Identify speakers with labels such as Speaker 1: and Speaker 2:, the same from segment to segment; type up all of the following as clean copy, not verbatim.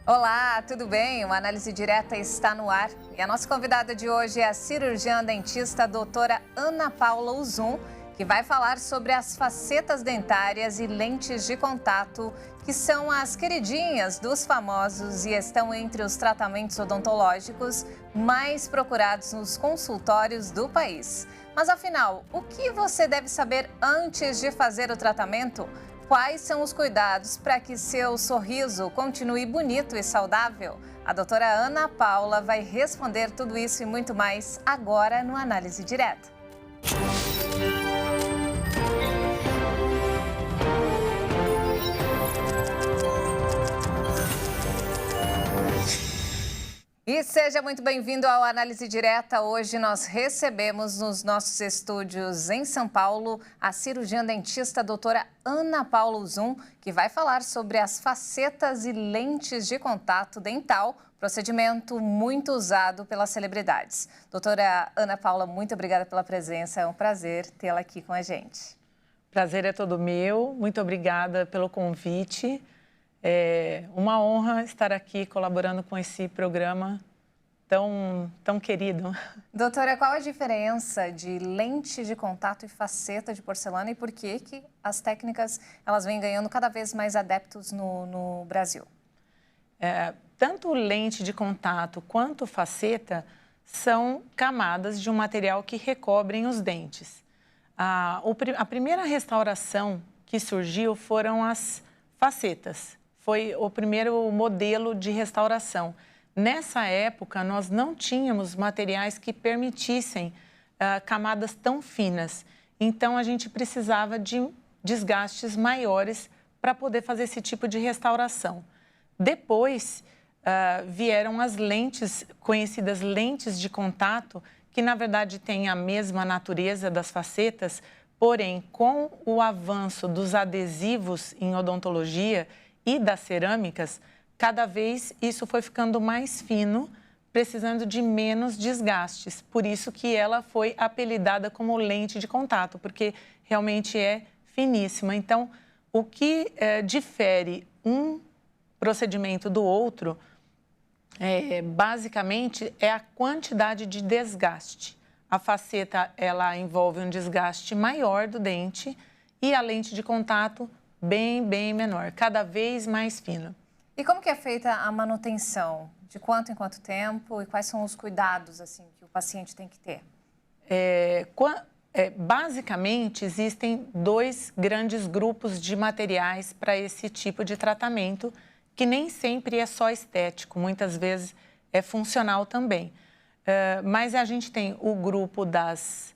Speaker 1: Olá, tudo bem? Uma análise direta está no ar. E a nossa convidada de hoje é a cirurgiã dentista doutora Ana Paula Uzun, que vai falar sobre as facetas dentárias e lentes de contato, que são as queridinhas dos famosos e estão entre os tratamentos odontológicos mais procurados nos consultórios do país. Mas afinal, o que você deve saber antes de fazer o tratamento? Quais são os cuidados para que seu sorriso continue bonito e saudável? A doutora Ana Paula vai responder tudo isso e muito mais agora no Análise Direta. E seja muito bem-vindo ao Análise Direta. Hoje nós recebemos nos nossos estúdios em São Paulo a cirurgiã dentista doutora Ana Paula Uzun, que vai falar sobre as facetas e lentes de contato dental, procedimento muito usado pelas celebridades. Doutora Ana Paula, muito obrigada pela presença, é um prazer tê-la aqui com a gente.
Speaker 2: Prazer é todo meu, muito obrigada pelo convite. É uma honra estar aqui colaborando com esse programa tão querido.
Speaker 1: Doutora, qual a diferença de lente de contato e faceta de porcelana e por que as técnicas elas vêm ganhando cada vez mais adeptos no Brasil?
Speaker 2: Tanto lente de contato quanto faceta são camadas de um material que recobrem os dentes. A primeira restauração que surgiu foram as facetas. Foi o primeiro modelo de restauração. Nessa época, nós não tínhamos materiais que permitissem camadas tão finas. Então, a gente precisava de desgastes maiores para poder fazer esse tipo de restauração. Depois, vieram as lentes, conhecidas lentes de contato, que, na verdade, têm a mesma natureza das facetas, porém, com o avanço dos adesivos em odontologia e das cerâmicas, cada vez isso foi ficando mais fino, precisando de menos desgastes. Por isso que ela foi apelidada como lente de contato, porque realmente é finíssima. Então, o que difere um procedimento do outro, basicamente, é a quantidade de desgaste. A faceta, ela envolve um desgaste maior do dente e a lente de contato bem menor, cada vez mais fina.
Speaker 1: E como que é feita a manutenção? De quanto em quanto tempo? E quais são os cuidados assim, que o paciente tem que ter?
Speaker 2: Basicamente, existem dois grandes grupos de materiais para esse tipo de tratamento, que nem sempre é só estético, muitas vezes é funcional também. Mas a gente tem o grupo das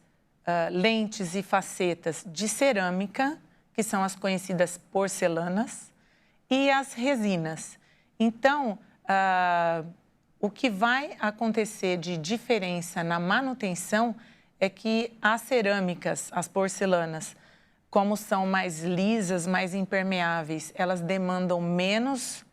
Speaker 2: lentes e facetas de cerâmica, que são as conhecidas porcelanas, e as resinas. Então, o que vai acontecer de diferença na manutenção é que as cerâmicas, as porcelanas, como são mais lisas, mais impermeáveis, elas demandam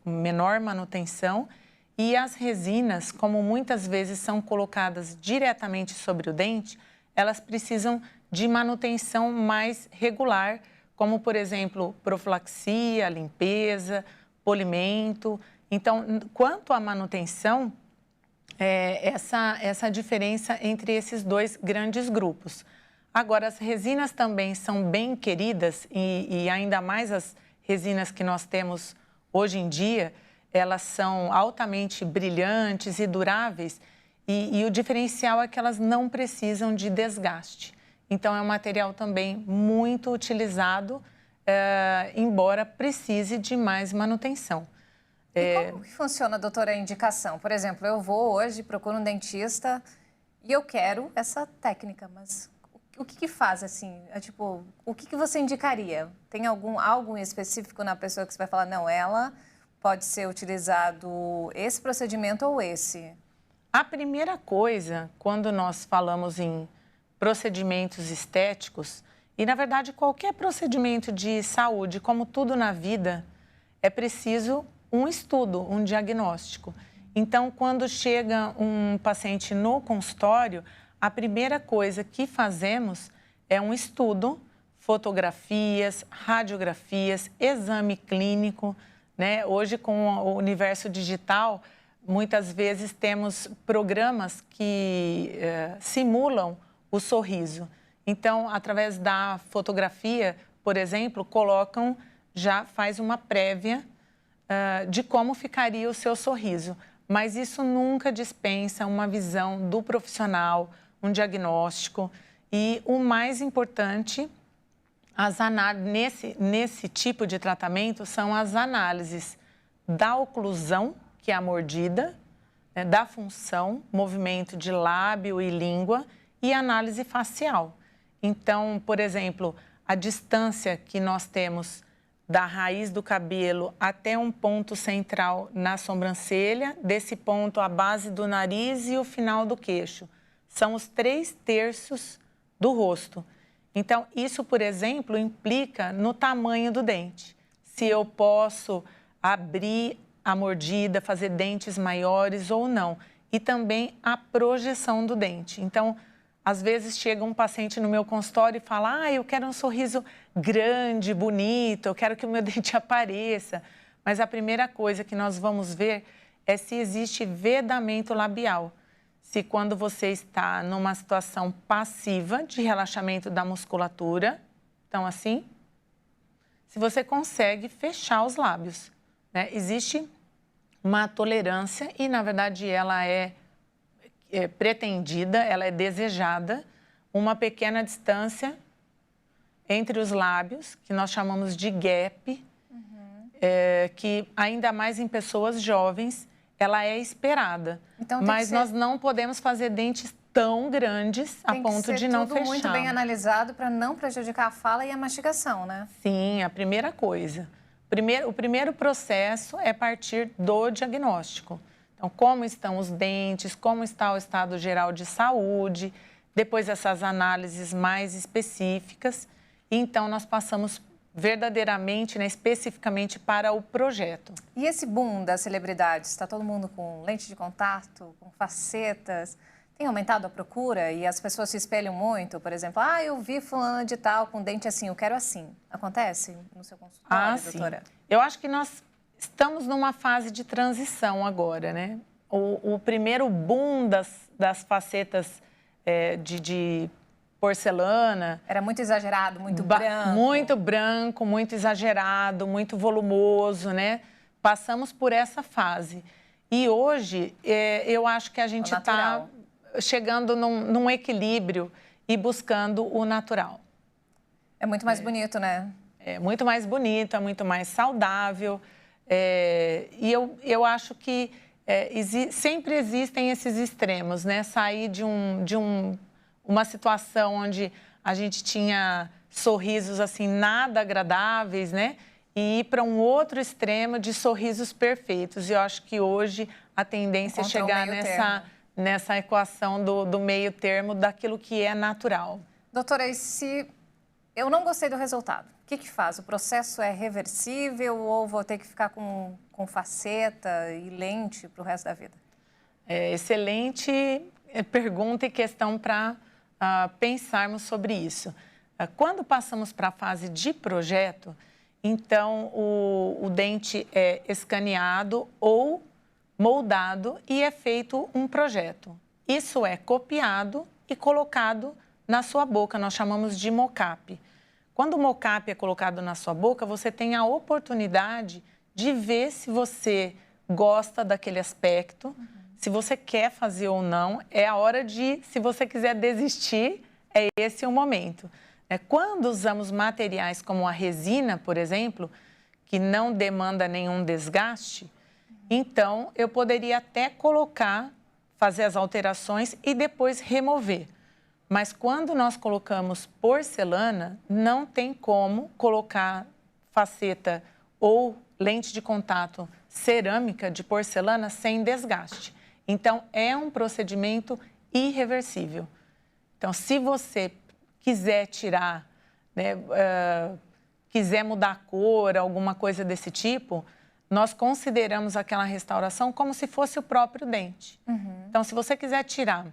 Speaker 2: menor manutenção, e as resinas, como muitas vezes são colocadas diretamente sobre o dente, elas precisam de manutenção mais regular, como, por exemplo, profilaxia, limpeza, polimento. Então, quanto à manutenção, essa diferença entre esses dois grandes grupos. Agora, as resinas também são bem queridas e ainda mais as resinas que nós temos hoje em dia, elas são altamente brilhantes e duráveis e o diferencial é que elas não precisam de desgaste. Então, é um material também muito utilizado, embora precise de mais manutenção.
Speaker 1: E como que funciona, doutora, a indicação? Por exemplo, eu vou hoje, procuro um dentista e eu quero essa técnica, mas o que faz, assim? O que você indicaria? Tem algo específico na pessoa que você vai falar, não, ela pode ser utilizado esse procedimento ou esse?
Speaker 2: A primeira coisa, quando nós falamos em procedimentos estéticos, e na verdade qualquer procedimento de saúde, como tudo na vida, é preciso um estudo, um diagnóstico. Então, quando chega um paciente no consultório, a primeira coisa que fazemos é um estudo, fotografias, radiografias, exame clínico, né? Hoje, com o universo digital, muitas vezes temos programas que simulam o sorriso. Então, através da fotografia, por exemplo, já faz uma prévia de como ficaria o seu sorriso. Mas isso nunca dispensa uma visão do profissional, um diagnóstico. E o mais importante, nesse tipo de tratamento, são as análises da oclusão, que é a mordida, né, da função, movimento de lábio e língua, e análise facial. Então, por exemplo, a distância que nós temos da raiz do cabelo até um ponto central na sobrancelha, desse ponto a base do nariz e o final do queixo. São os 3/3 do rosto. Então, isso, por exemplo, implica no tamanho do dente. Se eu posso abrir a mordida, fazer dentes maiores ou não. E também a projeção do dente. Então, às vezes chega um paciente no meu consultório e fala: eu quero um sorriso grande, bonito, eu quero que o meu dente apareça. Mas a primeira coisa que nós vamos ver é se existe vedamento labial. Se quando você está numa situação passiva de relaxamento da musculatura, então assim, se você consegue fechar os lábios, né? Existe uma tolerância e, na verdade, ela é pretendida, ela é desejada, uma pequena distância entre os lábios, que nós chamamos de gap, que ainda mais em pessoas jovens, ela é esperada. Então, mas nós não podemos fazer dentes tão grandes a ponto de não fechar. Tem que ser tudo muito bem analisado para não prejudicar a fala e a mastigação, né? Sim, a primeira coisa. O primeiro processo é partir do diagnóstico. Então, como estão os dentes, como está o estado geral de saúde, depois essas análises mais específicas. E então, nós passamos verdadeiramente, né, especificamente para o projeto. E esse boom das celebridades? Está todo mundo com lente de contato, com facetas? Tem aumentado a procura e as pessoas se espelham muito? Por exemplo, eu vi fulana de tal com dente assim, eu quero assim. Acontece no seu consultório, doutora? Sim. Eu acho que nós estamos numa fase de transição agora, né? O primeiro boom das facetas de porcelana... Era muito exagerado, muito branco. Muito branco, muito exagerado, muito volumoso, né? Passamos por essa fase. E hoje, eu acho que a gente está chegando num equilíbrio e buscando o natural. É muito mais bonito, né? É muito mais bonito, é muito mais saudável. E eu acho que sempre existem esses extremos, né? Sair de uma situação onde a gente tinha sorrisos assim nada agradáveis, né? E ir para um outro extremo de sorrisos perfeitos. E eu acho que hoje a tendência é chegar nessa equação do meio termo daquilo que é natural. Doutora, e se eu não gostei do resultado, o que faz? O processo é reversível ou vou ter que ficar com faceta e lente para o resto da vida? Excelente pergunta e questão para pensarmos sobre isso. Quando passamos para a fase de projeto, então o dente é escaneado ou moldado e é feito um projeto. Isso é copiado e colocado na sua boca, nós chamamos de mocap. Quando o mocap é colocado na sua boca, você tem a oportunidade de ver se você gosta daquele aspecto, se você quer fazer ou não. É a hora se você quiser desistir, é esse o momento. Quando usamos materiais como a resina, por exemplo, que não demanda nenhum desgaste, então eu poderia até fazer as alterações e depois remover. Mas quando nós colocamos porcelana, não tem como colocar faceta ou lente de contato cerâmica de porcelana sem desgaste. Então, é um procedimento irreversível. Então, se você quiser tirar, né, quiser mudar a cor, alguma coisa desse tipo, nós consideramos aquela restauração como se fosse o próprio dente. Então, se você quiser tirar,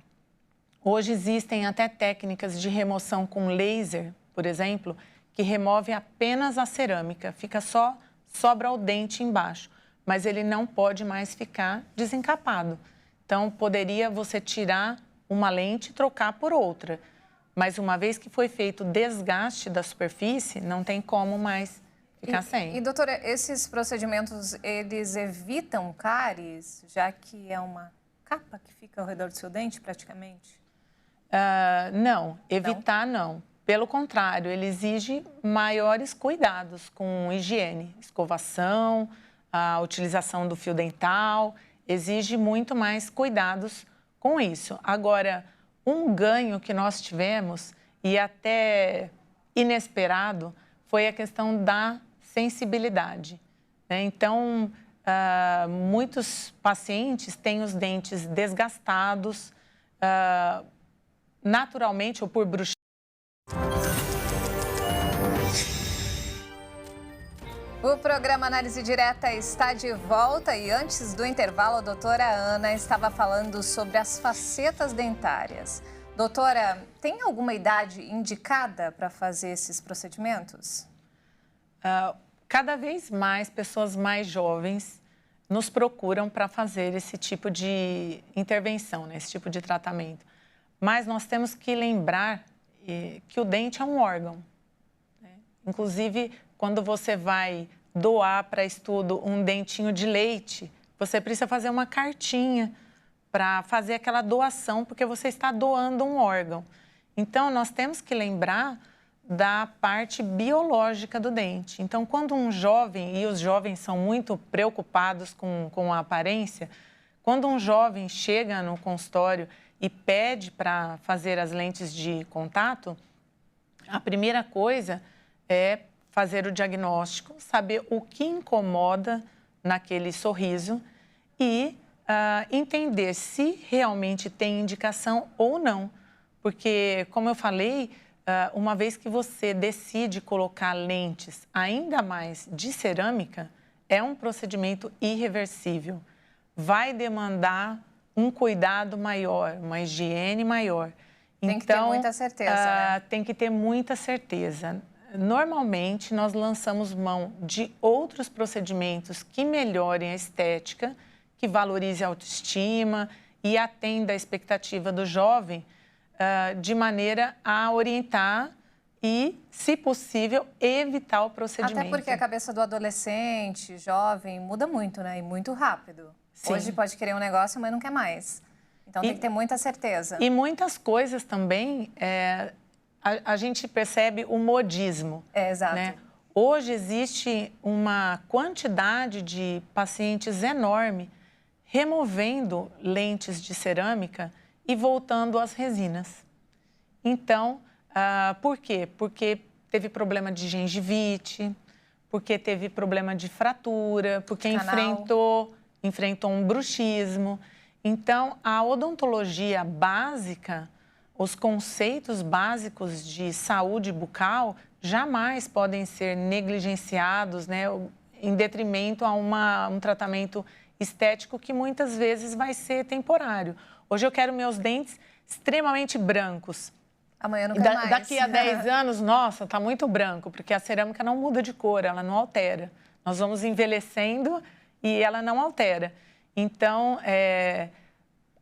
Speaker 2: hoje existem até técnicas de remoção com laser, por exemplo, que remove apenas a cerâmica, fica só sobra o dente embaixo, mas ele não pode mais ficar desencapado. Então, poderia você tirar uma lente e trocar por outra, mas uma vez que foi feito o desgaste da superfície, não tem como mais ficar sem.
Speaker 1: E, doutora, esses procedimentos, eles evitam cáries, já que é uma capa que fica ao redor do seu dente, praticamente?
Speaker 2: Não, evitar não. Pelo contrário, ele exige maiores cuidados com higiene, escovação, a utilização do fio dental, exige muito mais cuidados com isso. Agora, um ganho que nós tivemos, e até inesperado, foi a questão da sensibilidade, né? Então, muitos pacientes têm os dentes desgastados, naturalmente ou por bruxismo.
Speaker 1: O programa Análise Direta está de volta e antes do intervalo, a doutora Ana estava falando sobre as facetas dentárias. Doutora, tem alguma idade indicada para fazer esses procedimentos?
Speaker 2: Cada vez mais pessoas mais jovens nos procuram para fazer esse tipo de intervenção, né? Esse tipo de tratamento. Mas nós temos que lembrar que o dente é um órgão, né? Inclusive, quando você vai doar para estudo um dentinho de leite, você precisa fazer uma cartinha para fazer aquela doação, porque você está doando um órgão. Então, nós temos que lembrar da parte biológica do dente. Então, quando um jovem, e os jovens são muito preocupados com a aparência, quando um jovem chega no consultório e pede para fazer as lentes de contato, a primeira coisa é fazer o diagnóstico, saber o que incomoda naquele sorriso e entender se realmente tem indicação ou não. Porque, como eu falei, uma vez que você decide colocar lentes, ainda mais de cerâmica, é um procedimento irreversível. Vai demandar um cuidado maior, uma higiene maior.
Speaker 1: Tem que ter muita certeza, né?
Speaker 2: Tem que ter muita certeza. Normalmente, nós lançamos mão de outros procedimentos que melhorem a estética, que valorize a autoestima e atenda a expectativa do jovem, de maneira a orientar e, se possível, evitar o procedimento.
Speaker 1: Até porque a cabeça do adolescente, jovem, muda muito, né? E muito rápido.
Speaker 2: Sim.
Speaker 1: Hoje pode querer um negócio, mas não quer mais. Então tem que ter muita certeza.
Speaker 2: E muitas coisas também, a gente percebe o modismo.
Speaker 1: Exato.
Speaker 2: Né? Hoje existe uma quantidade de pacientes enorme removendo lentes de cerâmica e voltando às resinas. Então, por quê? Porque teve problema de gengivite, porque teve problema de fratura, porque enfrentou um bruxismo. Então, a odontologia básica, os conceitos básicos de saúde bucal jamais podem ser negligenciados, né, em detrimento a um tratamento estético que muitas vezes vai ser temporário. Hoje eu quero meus dentes extremamente brancos.
Speaker 1: Amanhã não quero mais.
Speaker 2: Daqui a 10 anos, nossa, tá muito branco, porque a cerâmica não muda de cor, ela não altera. Nós vamos envelhecendo e ela não altera. Então,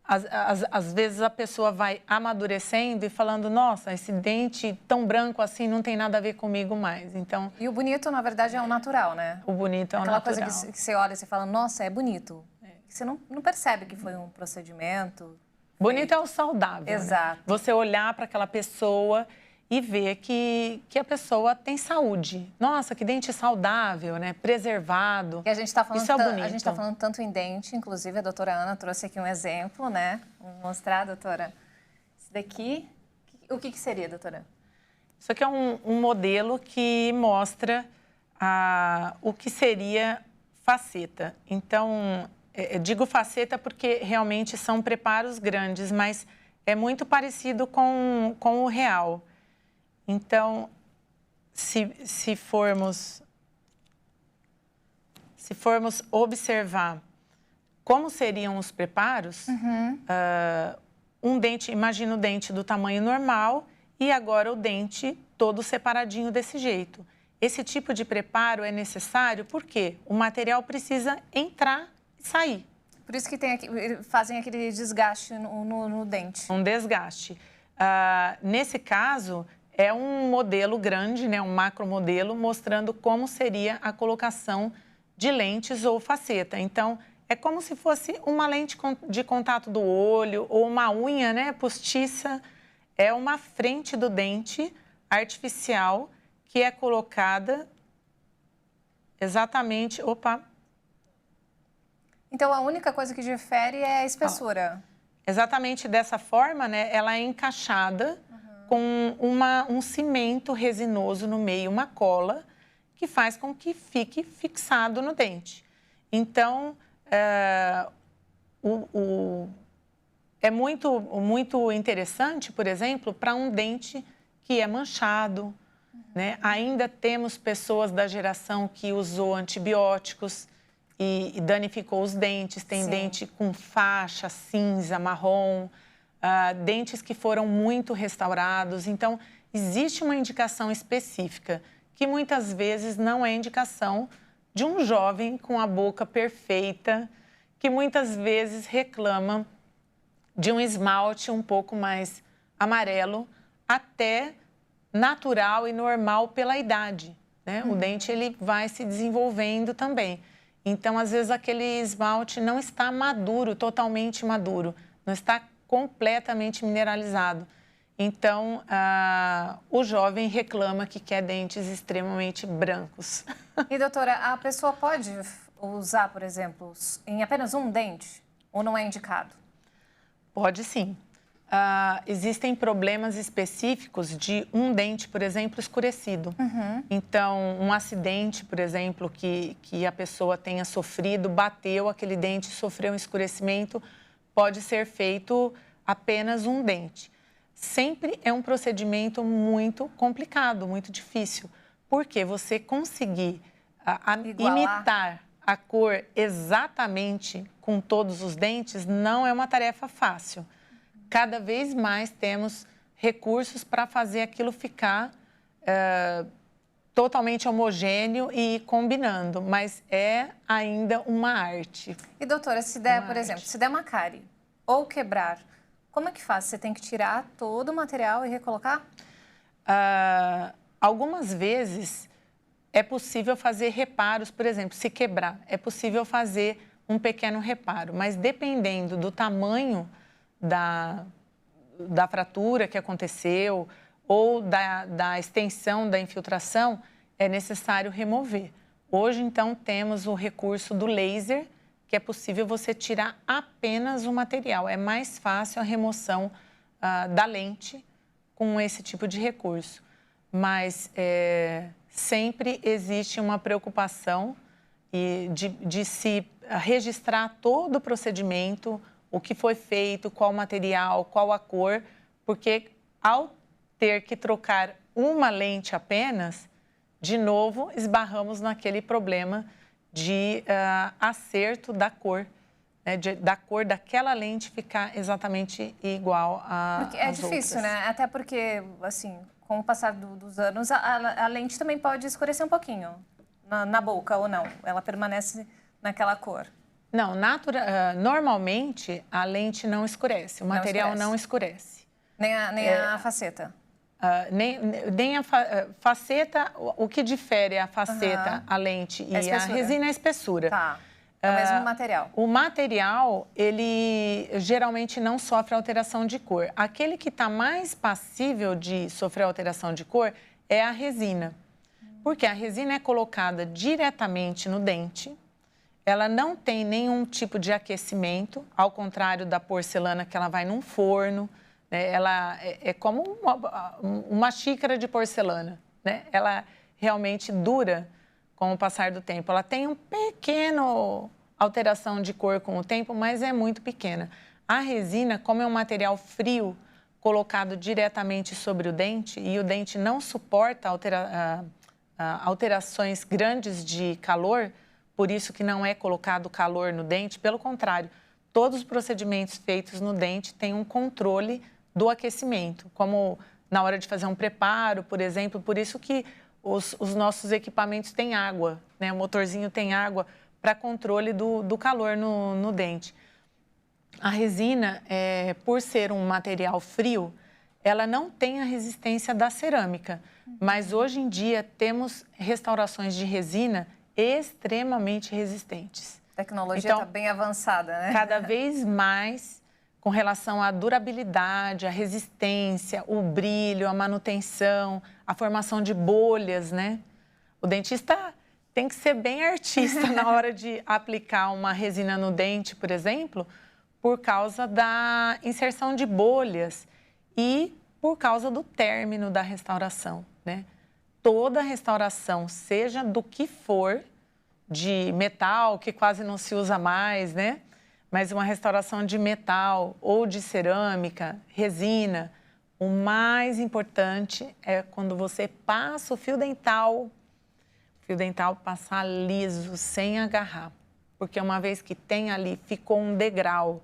Speaker 2: às vezes a pessoa vai amadurecendo e falando, nossa, esse dente tão branco assim não tem nada a ver comigo mais. Então,
Speaker 1: e o bonito, na verdade, é o natural, né?
Speaker 2: O bonito é o
Speaker 1: natural.
Speaker 2: natural.
Speaker 1: Aquela coisa que você olha e você fala, nossa, é bonito. Você não percebe que foi um procedimento.
Speaker 2: Bonito é o saudável.
Speaker 1: Exato.
Speaker 2: Né? Você olhar para aquela pessoa e ver que a pessoa tem saúde. Nossa, que dente saudável, né? Preservado.
Speaker 1: E a gente está falando,
Speaker 2: isso é bonito.
Speaker 1: A gente está falando tanto em dente, inclusive a doutora Ana trouxe aqui um exemplo, né? Vamos mostrar, doutora. Esse daqui, o que seria, doutora?
Speaker 2: Isso aqui é um modelo que mostra o que seria faceta. Então, digo faceta porque realmente são preparos grandes, mas é muito parecido com o real. Então, se formos observar como seriam os preparos, um dente, imagina o dente do tamanho normal e agora o dente todo separadinho desse jeito. Esse tipo de preparo é necessário porque o material precisa entrar e sair.
Speaker 1: Por isso que fazem aquele desgaste no dente.
Speaker 2: Um desgaste. Nesse caso, é um modelo grande, né, um macromodelo, mostrando como seria a colocação de lentes ou faceta. Então, é como se fosse uma lente de contato do olho ou uma unha, né, postiça. É uma frente do dente artificial que é colocada exatamente... Opa!
Speaker 1: Então, a única coisa que difere é a espessura.
Speaker 2: Exatamente dessa forma, né? Ela é encaixada com um cimento resinoso no meio, uma cola, que faz com que fique fixado no dente. Então, é muito interessante, por exemplo, para um dente que é manchado, né? Ainda temos pessoas da geração que usou antibióticos e danificou os dentes. Tem
Speaker 1: Sim.
Speaker 2: Dente com faixa cinza, marrom, dentes que foram muito restaurados. Então, existe uma indicação específica, que muitas vezes não é indicação de um jovem com a boca perfeita, que muitas vezes reclama de um esmalte um pouco mais amarelo, até natural e normal pela idade, né? O dente ele vai se desenvolvendo também. Então, às vezes, aquele esmalte não está maduro, totalmente maduro, não está completamente mineralizado. Então, o jovem reclama que quer dentes extremamente brancos.
Speaker 1: E, doutora, a pessoa pode usar, por exemplo, em apenas um dente? Ou não é indicado?
Speaker 2: Pode sim. Existem problemas específicos de um dente, por exemplo, escurecido. Então, um acidente, por exemplo, que a pessoa tenha sofrido, bateu aquele dente, sofreu um escurecimento, pode ser feito apenas um dente. Sempre é um procedimento muito complicado, muito difícil, porque você conseguir imitar a cor exatamente com todos os dentes não é uma tarefa fácil. Cada vez mais temos recursos para fazer aquilo ficar totalmente homogêneo e combinando, mas é ainda uma arte.
Speaker 1: E, doutora, se der, por exemplo, se der uma cárie ou quebrar, como é que faz? Você tem que tirar todo o material e recolocar?
Speaker 2: Algumas vezes é possível fazer reparos, por exemplo, se quebrar, é possível fazer um pequeno reparo, mas dependendo do tamanho da fratura que aconteceu ou da extensão da infiltração, é necessário remover. Hoje, então, temos o recurso do laser, que é possível você tirar apenas o material. É mais fácil a remoção da lente com esse tipo de recurso. Mas sempre existe uma preocupação de se registrar todo o procedimento, o que foi feito, qual material, qual a cor, porque ao ter que trocar uma lente apenas, de novo, esbarramos naquele problema de acerto da cor, né? Da cor daquela lente ficar exatamente igual às outras.
Speaker 1: É difícil, né? Até porque, assim, com o passar dos anos, a lente também pode escurecer um pouquinho na boca, ou não? Ela permanece naquela cor?
Speaker 2: Não, normalmente a lente não escurece, o material não escurece.
Speaker 1: Nem a faceta?
Speaker 2: Nem a faceta, o que difere a faceta, a lente e a resina é a espessura.
Speaker 1: Tá, é o mesmo material.
Speaker 2: O material, ele geralmente não sofre alteração de cor. Aquele que está mais passível de sofrer alteração de cor é a resina. Porque a resina é colocada diretamente no dente, ela não tem nenhum tipo de aquecimento, ao contrário da porcelana que ela vai num forno, né? Ela é como uma xícara de porcelana, né? Ela realmente dura com o passar do tempo. Ela tem um pequeno alteração de cor com o tempo, mas é muito pequena. A resina, como é um material frio, colocado diretamente sobre o dente, e o dente não suporta alterações grandes de calor, por isso que não é colocado calor no dente, pelo contrário, todos os procedimentos feitos no dente têm um controle do aquecimento, como na hora de fazer um preparo, por exemplo, por isso que os nossos equipamentos têm água, né? O motorzinho tem água para controle do calor no dente. A resina, por ser um material frio, ela não tem a resistência da cerâmica, mas hoje em dia temos restaurações de resina extremamente resistentes.
Speaker 1: A tecnologia está bem avançada, né?
Speaker 2: Cada vez mais com relação à durabilidade, à resistência, o brilho, a manutenção, a formação de bolhas, né? O dentista tem que ser bem artista na hora de aplicar uma resina no dente, por exemplo, por causa da inserção de bolhas e por causa do término da restauração, né? Toda restauração, seja do que for, de metal, que quase não se usa mais, né? Mas uma restauração de metal ou de cerâmica, resina, o mais importante é quando você passa o fio dental passar liso, sem agarrar. Porque uma vez que tem ali, ficou um degrau,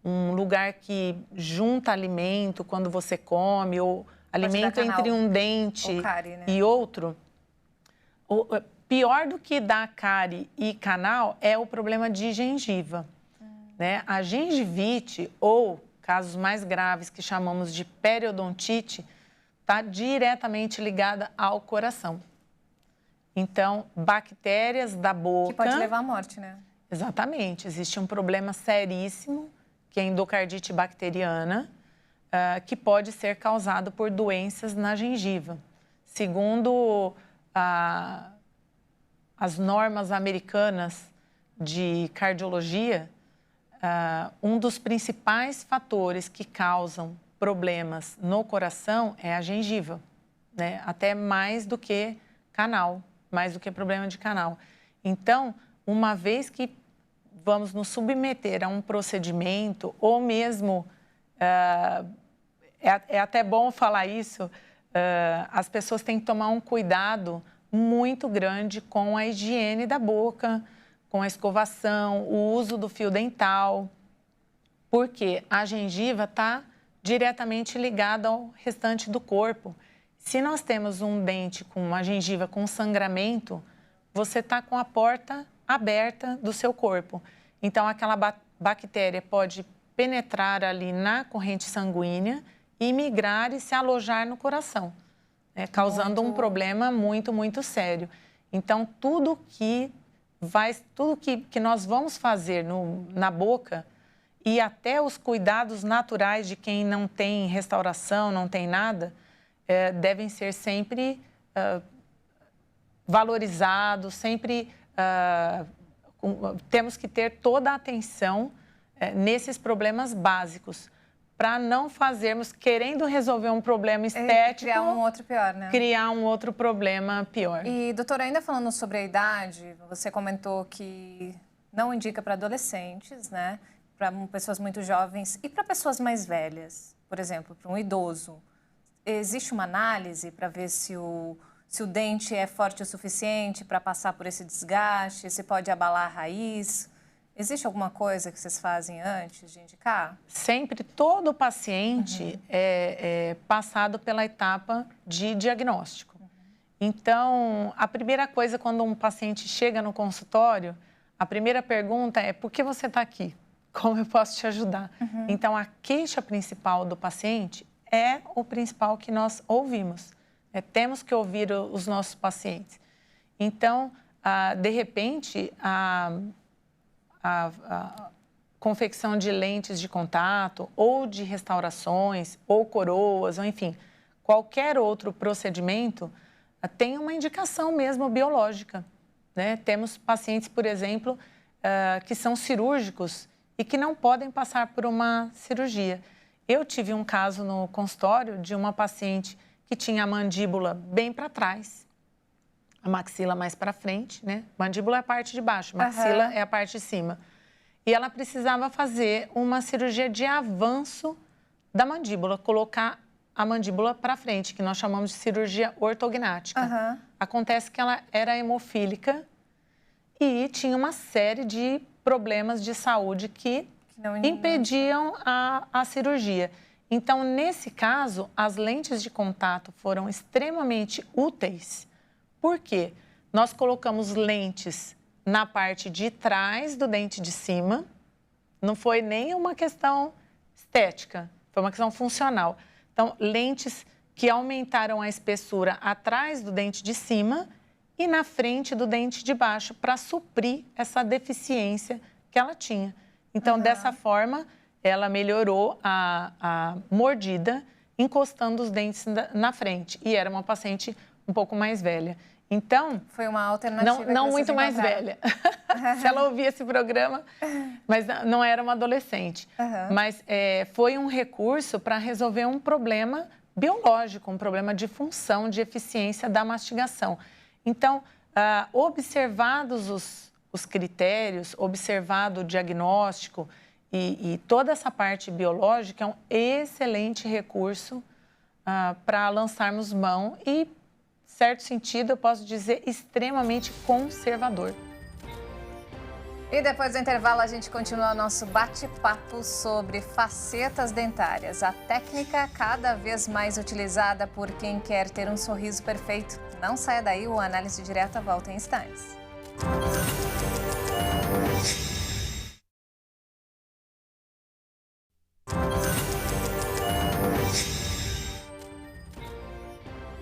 Speaker 2: um lugar que junta alimento quando você come, ou alimento entre um dente
Speaker 1: cárie, né?
Speaker 2: E outro. Pior do que dar cárie e canal é o problema de gengiva. Né? A gengivite, ou casos mais graves que chamamos de periodontite, está diretamente ligada ao coração. Então, bactérias da boca...
Speaker 1: Que pode levar à morte, né?
Speaker 2: Exatamente. Existe um problema seríssimo, que é a endocardite bacteriana, que pode ser causado por doenças na gengiva. Segundo as normas americanas de cardiologia, um dos principais fatores que causam problemas no coração é a gengiva, né? Até mais do que canal, mais do que problema de canal. Então, uma vez que vamos nos submeter a um procedimento, ou mesmo, é até bom falar isso, as pessoas têm que tomar um cuidado muito grande com a higiene da boca, com a escovação, o uso do fio dental, porque a gengiva está diretamente ligada ao restante do corpo. Se nós temos um dente com uma gengiva com sangramento, você está com a porta aberta do seu corpo. Então, aquela bactéria pode penetrar ali na corrente sanguínea e migrar e se alojar no coração, né, causando um problema muito, muito sério. Então, tudo que nós vamos fazer na boca e até os cuidados naturais de quem não tem restauração, não tem nada, devem ser sempre valorizados, sempre temos que ter toda a atenção nesses problemas básicos, para não fazermos, querendo resolver um problema estético...
Speaker 1: criar um outro pior, né?
Speaker 2: Criar um outro problema pior.
Speaker 1: E, doutora, ainda falando sobre a idade, você comentou que não indica para adolescentes, né? Para pessoas muito jovens e para pessoas mais velhas. Por exemplo, para um idoso. Existe uma análise para ver se o dente é forte o suficiente para passar por esse desgaste, se pode abalar a raiz? Existe alguma coisa que vocês fazem antes de indicar?
Speaker 2: Sempre, todo paciente é passado pela etapa de diagnóstico. Então, a primeira coisa, quando um paciente chega no consultório, a primeira pergunta é: por que você está aqui? Como eu posso te ajudar? Então, a queixa principal do paciente é o principal que nós ouvimos. Temos que ouvir os nossos pacientes. Então, de repente, a confecção de lentes de contato, ou de restaurações, ou coroas, ou enfim, qualquer outro procedimento, tem uma indicação mesmo biológica, né? Temos pacientes, por exemplo, que são cirúrgicos e que não podem passar por uma cirurgia. Eu tive um caso no consultório de uma paciente que tinha a mandíbula bem para trás, a maxila mais para frente, né? Mandíbula é a parte de baixo, maxila é a parte de cima. E ela precisava fazer uma cirurgia de avanço da mandíbula, colocar a mandíbula para frente, que nós chamamos de cirurgia ortognática. Acontece que ela era hemofílica e tinha uma série de problemas de saúde que impediam a cirurgia. Então, nesse caso, as lentes de contato foram extremamente úteis, Por quê? Nós colocamos lentes na parte de trás do dente de cima, não foi nem uma questão estética, foi uma questão funcional. Então, lentes que aumentaram a espessura atrás do dente de cima e na frente do dente de baixo, para suprir essa deficiência que ela tinha. Então, dessa forma, ela melhorou a mordida, encostando os dentes na frente. E era uma paciente um pouco mais velha. Então...
Speaker 1: Foi uma alternativa
Speaker 2: não muito mais velha. Se ela ouvia esse programa, mas não era uma adolescente. Mas foi um recurso para resolver um problema biológico, um problema de função, de eficiência da mastigação. Então, observados os critérios, observado o diagnóstico e toda essa parte biológica, é um excelente recurso para lançarmos mão e, em certo sentido, eu posso dizer, extremamente conservador.
Speaker 1: E depois do intervalo, a gente continua nosso bate-papo sobre facetas dentárias. A técnica cada vez mais utilizada por quem quer ter um sorriso perfeito. Não saia daí, o Análise Direta volta em instantes.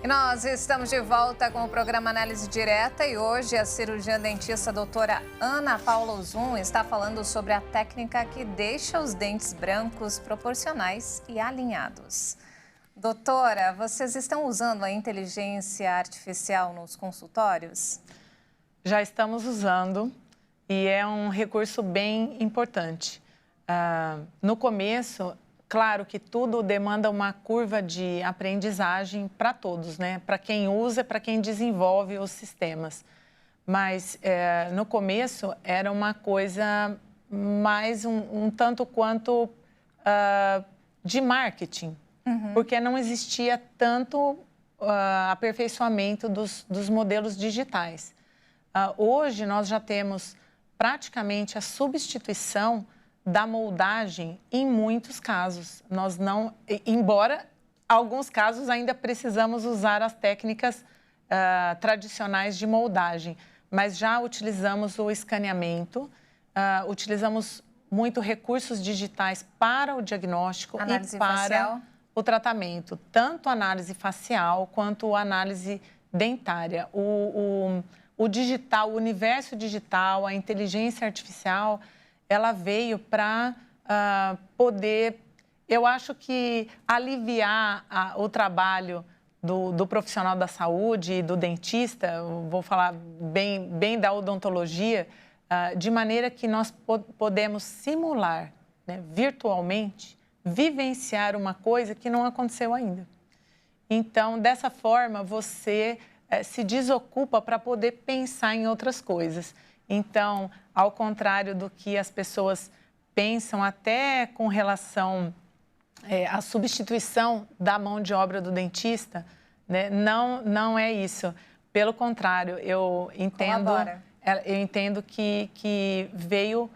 Speaker 1: E nós estamos de volta com o programa Análise Direta e hoje a cirurgiã dentista doutora Ana Paula Uzun está falando sobre a técnica que deixa os dentes brancos proporcionais e alinhados. Doutora, vocês estão usando a inteligência artificial nos consultórios?
Speaker 2: Já estamos usando e é um recurso bem importante. No começo, claro que tudo demanda uma curva de aprendizagem para todos, né? Para quem usa, para quem desenvolve os sistemas. Mas no começo era uma coisa mais um tanto quanto de marketing, porque não existia tanto aperfeiçoamento dos modelos digitais. Hoje nós já temos praticamente a substituição da moldagem em muitos casos. Nós não, embora alguns casos ainda precisamos usar as técnicas tradicionais de moldagem, mas já utilizamos o escaneamento, utilizamos muito recursos digitais para o diagnóstico
Speaker 1: análise
Speaker 2: e para
Speaker 1: facial.
Speaker 2: O tratamento, tanto análise facial quanto análise dentária. O digital, o universo digital, a inteligência artificial, ela veio para poder, eu acho que, aliviar o trabalho do profissional da saúde e do dentista, eu vou falar bem da odontologia, de maneira que nós podemos simular, né, virtualmente, vivenciar uma coisa que não aconteceu ainda. Então, dessa forma, você se desocupa para poder pensar em outras coisas. Então, ao contrário do que as pessoas pensam, até com relação à substituição da mão de obra do dentista, né, não é isso. Pelo contrário, eu entendo que veio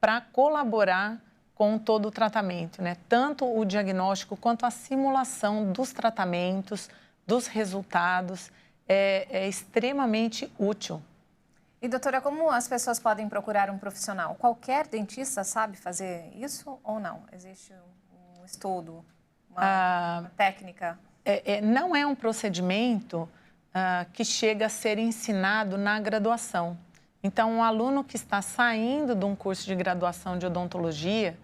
Speaker 2: para colaborar com todo o tratamento, né? Tanto o diagnóstico quanto a simulação dos tratamentos, dos resultados, é extremamente útil.
Speaker 1: E, doutora, como as pessoas podem procurar um profissional? Qualquer dentista sabe fazer isso ou não? Existe um estudo, uma técnica?
Speaker 2: Não é um procedimento que chega a ser ensinado na graduação. Então, um aluno que está saindo de um curso de graduação de odontologia,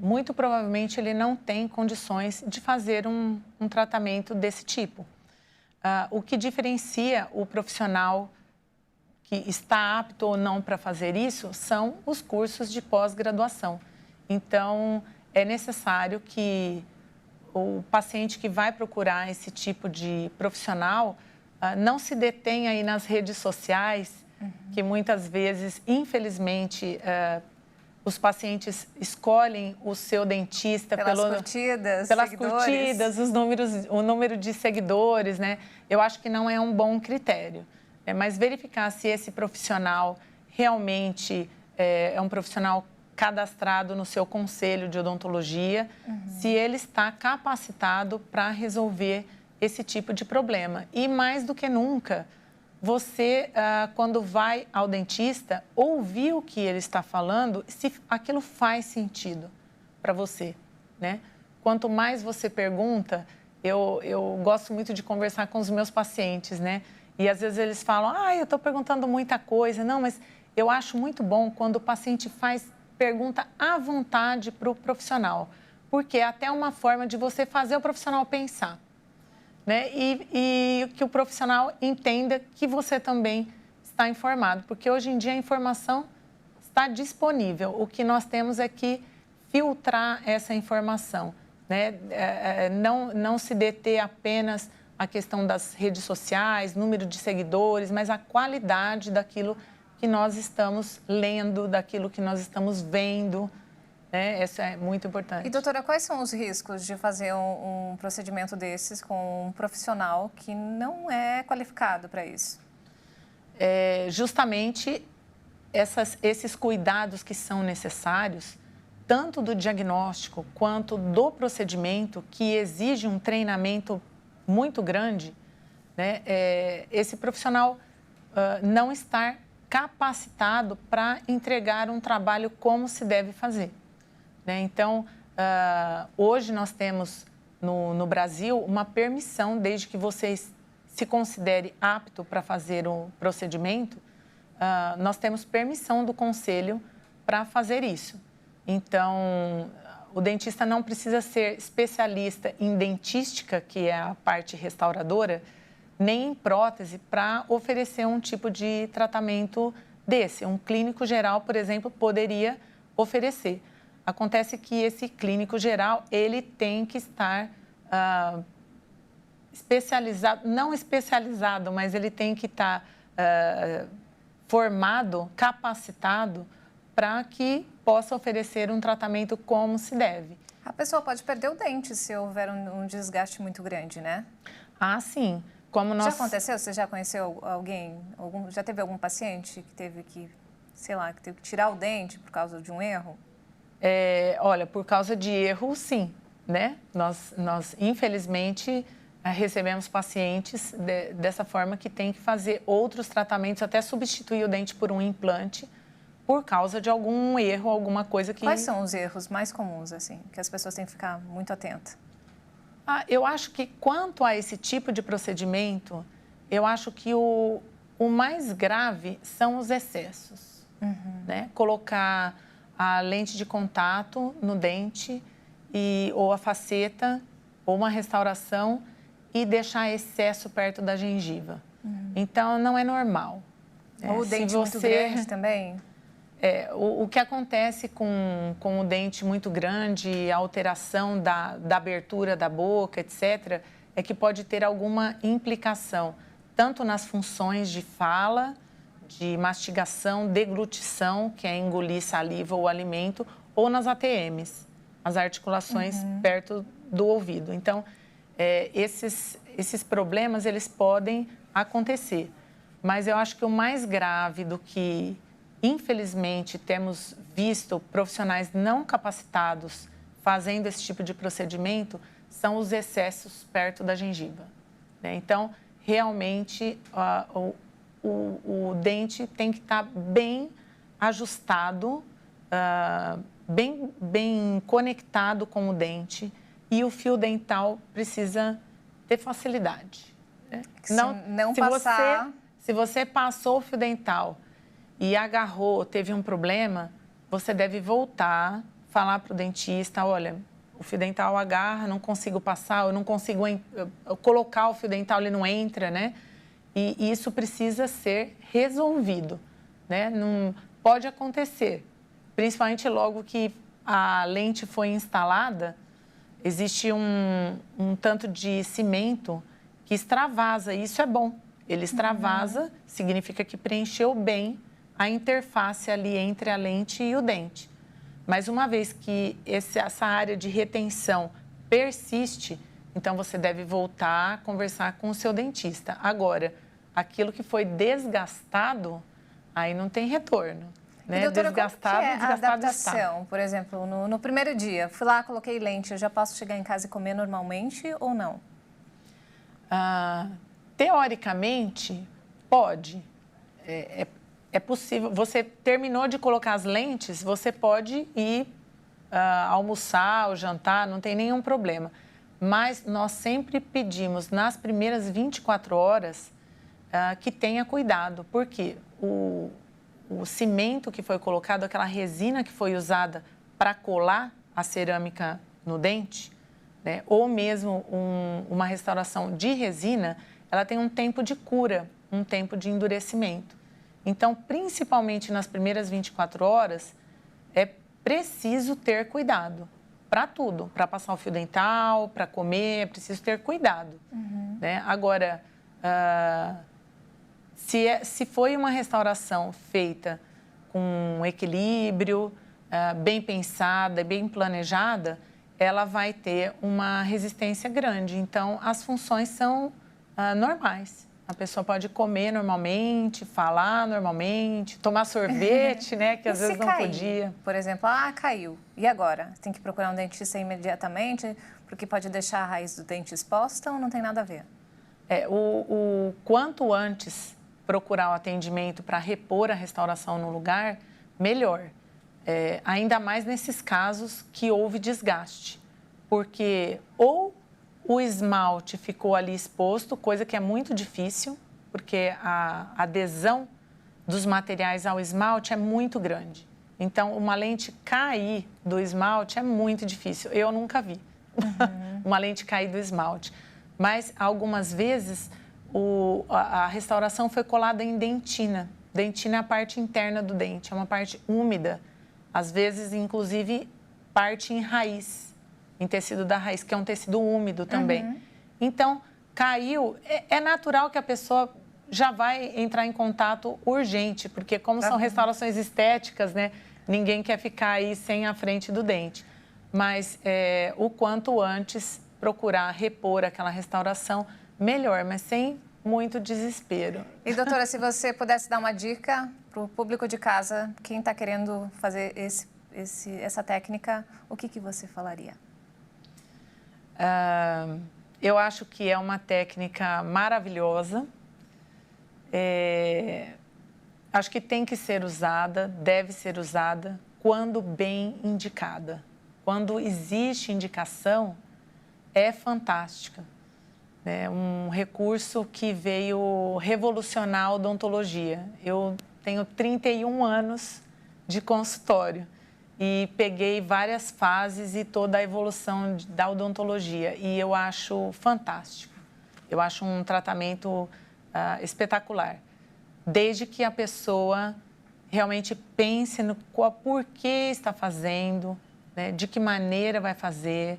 Speaker 2: muito provavelmente ele não tem condições de fazer um tratamento desse tipo. O que diferencia o profissional que está apto ou não para fazer isso são os cursos de pós-graduação. Então, é necessário que o paciente que vai procurar esse tipo de profissional não se detenha aí nas redes sociais, que muitas vezes, infelizmente, os pacientes escolhem o seu dentista
Speaker 1: pelas
Speaker 2: curtidas, o número de seguidores, né? Eu acho que não é um bom critério. Mas verificar se esse profissional realmente é um profissional cadastrado no seu conselho de odontologia, se ele está capacitado para resolver esse tipo de problema. E mais do que nunca, você, quando vai ao dentista, ouvir o que ele está falando, se aquilo faz sentido para você, né? Quanto mais você pergunta, eu gosto muito de conversar com os meus pacientes, né? E às vezes eles falam, eu estou perguntando muita coisa. Não, mas eu acho muito bom quando o paciente faz pergunta à vontade para o profissional, porque é até uma forma de você fazer o profissional pensar, né? E que o profissional entenda que você também está informado, porque hoje em dia a informação está disponível. O que nós temos é que filtrar essa informação, né? Não se deter apenas à questão das redes sociais, número de seguidores, mas a qualidade daquilo que nós estamos lendo, daquilo que nós estamos vendo. Isso é muito importante.
Speaker 1: E, doutora, quais são os riscos de fazer um procedimento desses com um profissional que não é qualificado para isso?
Speaker 2: Justamente esses cuidados que são necessários, tanto do diagnóstico quanto do procedimento, que exige um treinamento muito grande, né? Esse profissional não estar capacitado para entregar um trabalho como se deve fazer. Então, hoje nós temos no Brasil uma permissão, desde que você se considere apto para fazer um procedimento, nós temos permissão do conselho para fazer isso. Então, o dentista não precisa ser especialista em dentística, que é a parte restauradora, nem em prótese para oferecer um tipo de tratamento desse. Um clínico geral, por exemplo, poderia oferecer. Acontece que esse clínico geral, ele tem que estar especializado, não especializado, mas ele tem que estar formado, capacitado para que possa oferecer um tratamento como se deve.
Speaker 1: A pessoa pode perder o dente se houver um desgaste muito grande, né?
Speaker 2: Sim.
Speaker 1: Já aconteceu? Você já conheceu alguém? Já teve algum paciente que teve que, que teve que tirar o dente por causa de um erro?
Speaker 2: Olha, por causa de erro, sim, né? Nós infelizmente, recebemos pacientes dessa forma que tem que fazer outros tratamentos, até substituir o dente por um implante, por causa de algum erro, alguma coisa que...
Speaker 1: Quais são os erros mais comuns, assim, que as pessoas têm que ficar muito atentas?
Speaker 2: Eu acho que, quanto a esse tipo de procedimento, eu acho que o mais grave são os excessos, né? Colocar a lente de contato no dente, ou a faceta, ou uma restauração, e deixar excesso perto da gengiva. Então, não é normal.
Speaker 1: Ou o dente muito grande também?
Speaker 2: O que acontece com o dente muito grande, a alteração da abertura da boca, etc., é que pode ter alguma implicação, tanto nas funções de fala, de mastigação, deglutição, que é engolir saliva ou alimento, ou nas ATMs, as articulações perto do ouvido. Então, esses problemas, eles podem acontecer. Mas eu acho que o mais grave do que, infelizmente, temos visto profissionais não capacitados fazendo esse tipo de procedimento são os excessos perto da gengiva, né? Então, realmente, o dente tem que estar bem ajustado, bem conectado com o dente, e o fio dental precisa ter facilidade, né?
Speaker 1: Não passar...
Speaker 2: Se você passou o fio dental e agarrou, teve um problema, você deve voltar, falar para o dentista, olha, o fio dental agarra, não consigo passar, eu não consigo colocar o fio dental, ele não entra, né? E isso precisa ser resolvido, né? Não pode acontecer, principalmente logo que a lente foi instalada, existe um tanto de cimento que extravasa, e isso é bom. Ele extravasa, significa que preencheu bem a interface ali entre a lente e o dente. Mas uma vez que essa área de retenção persiste, então você deve voltar a conversar com o seu dentista. Agora, aquilo que foi desgastado, aí não tem retorno, né?
Speaker 1: E, doutora,
Speaker 2: desgastado,
Speaker 1: como que é a
Speaker 2: desgastado
Speaker 1: adaptação?
Speaker 2: está.
Speaker 1: Por exemplo, no primeiro dia, fui lá, coloquei lente, eu já posso chegar em casa e comer normalmente ou não?
Speaker 2: Teoricamente, pode. É possível. Você terminou de colocar as lentes, você pode ir almoçar ou jantar, não tem nenhum problema. Mas nós sempre pedimos, nas primeiras 24 horas, que tenha cuidado. Porque o cimento que foi colocado, aquela resina que foi usada para colar a cerâmica no dente, né, ou mesmo uma restauração de resina, ela tem um tempo de cura, um tempo de endurecimento. Então, principalmente nas primeiras 24 horas, é preciso ter cuidado para tudo, para passar o fio dental, para comer, é preciso ter cuidado. Né? Agora, se foi uma restauração feita com equilíbrio, bem pensada, bem planejada, ela vai ter uma resistência grande. Então, as funções são normais. A pessoa pode comer normalmente, falar normalmente, tomar sorvete, né, que às vezes não podia.
Speaker 1: Por exemplo, caiu. E agora? Tem que procurar um dentista imediatamente, porque pode deixar a raiz do dente exposta ou não tem nada a ver?
Speaker 2: O quanto antes procurar o atendimento para repor a restauração no lugar, melhor. Ainda mais nesses casos que houve desgaste. Porque ou o esmalte ficou ali exposto, coisa que é muito difícil, porque a adesão dos materiais ao esmalte é muito grande. Então, uma lente cair do esmalte é muito difícil. Eu nunca vi uma lente cair do esmalte. Mas, algumas vezes, a restauração foi colada em dentina. Dentina é a parte interna do dente, é uma parte úmida. Às vezes, inclusive, parte em raiz. Em tecido da raiz, que é um tecido úmido também. Então, caiu, é natural que a pessoa já vai entrar em contato urgente, porque como são restaurações estéticas, né, ninguém quer ficar aí sem a frente do dente. Mas o quanto antes procurar repor aquela restauração, melhor, mas sem muito desespero.
Speaker 1: E, doutora, se você pudesse dar uma dica para o público de casa, quem está querendo fazer essa técnica, o que você falaria?
Speaker 2: Eu acho que é uma técnica maravilhosa. Acho que tem que ser usada, deve ser usada, quando bem indicada. Quando existe indicação, é fantástica. É um recurso que veio revolucionar a odontologia. Eu tenho 31 anos de consultório. E peguei várias fases e toda a evolução da odontologia. E eu acho fantástico. Eu acho um tratamento espetacular. Desde que a pessoa realmente pense no porquê está fazendo, né, de que maneira vai fazer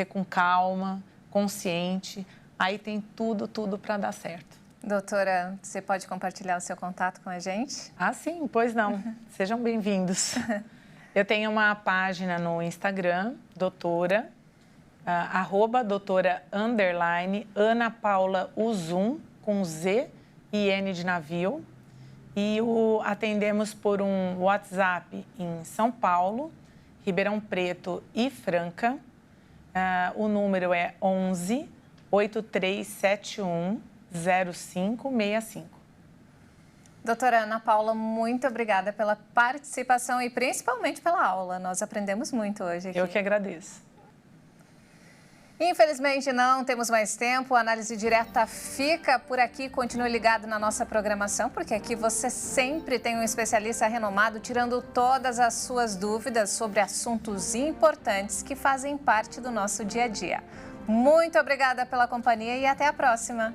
Speaker 2: com calma, consciente. Aí tem tudo para dar certo.
Speaker 1: Doutora, você pode compartilhar o seu contato com a gente?
Speaker 2: Sim, pois não. Sejam bem-vindos. Eu tenho uma página no Instagram, doutora, @doutora_Ana Paula Uzum, com Z e N de navio. E atendemos por um WhatsApp em São Paulo, Ribeirão Preto e Franca. O número é 11 8371 0565.
Speaker 1: Doutora Ana Paula, muito obrigada pela participação e principalmente pela aula. Nós aprendemos muito hoje aqui.
Speaker 2: Eu que agradeço.
Speaker 1: Infelizmente não temos mais tempo, a Análise Direta fica por aqui. Continue ligado na nossa programação, porque aqui você sempre tem um especialista renomado tirando todas as suas dúvidas sobre assuntos importantes que fazem parte do nosso dia a dia. Muito obrigada pela companhia e até a próxima.